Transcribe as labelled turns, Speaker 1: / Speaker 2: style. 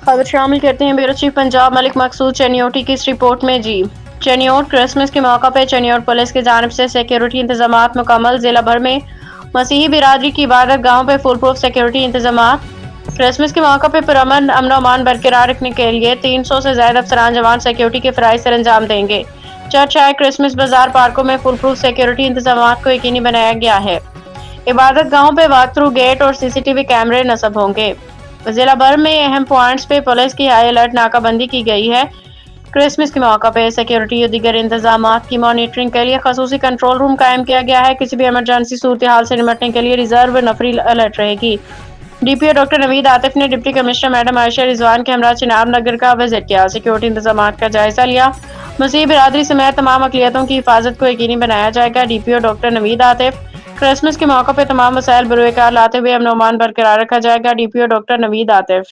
Speaker 1: خبر شامل کرتے ہیں بیورو چیف پنجاب ملک مقصود چنیوٹی کی اس رپورٹ میں چنیوٹ کرسمس کے موقع پہ چنیوٹ پولیس کی جانب سے سیکیورٹی انتظامات مکمل ضلع بھر میں مسیحی برادری کی عبادت گاہوں پہ فل پروف سیکیورٹی انتظامات کرسمس کے موقع پہ پرامن امن و امان برقرار رکھنے کے لیے 300 سے زائد افسران جوان سیکیورٹی کے فرائض سر انجام دیں گے چرچ آئے کرسمس بازار پارکوں میں فل پروف سیکیورٹی انتظامات کو یقینی بنایا گیا ہے عبادت گاہوں پہ واک تھرو گیٹ اور سی سی ٹی وی کیمرے نصب ہوں گے ضلع بھر میں اہم پوائنٹس پہ پولیس کی ہائی الرٹ ناکہ بندی کی گئی ہے کرسمس کے موقع پہ سیکیورٹی اور دیگر انتظامات کی مانیٹرنگ کے لیے خصوصی کنٹرول روم قائم کیا گیا ہے کسی بھی ایمرجنسی صورتحال سے نمٹنے کے لیے ریزرو نفری الرٹ رہے گی ڈی پی او ڈاکٹر نوید عاطف نے ڈپٹی کمشنر میڈم عائشہ رضوان کے ہمراہ چناب نگر کا وزٹ کیا سیکیورٹی انتظامات کا جائزہ لیا مسیحی برادری سمیت تمام اقلیتوں کی حفاظت کو یقینی بنایا جائے گا ڈی پی او ڈاکٹر نوید عاطف کرسمس کے موقع پہ تمام وسائل بروئے کار لاتے ہوئے امن و امان برقرار رکھا جائے گا ڈی پی او ڈاکٹر نوید عاطف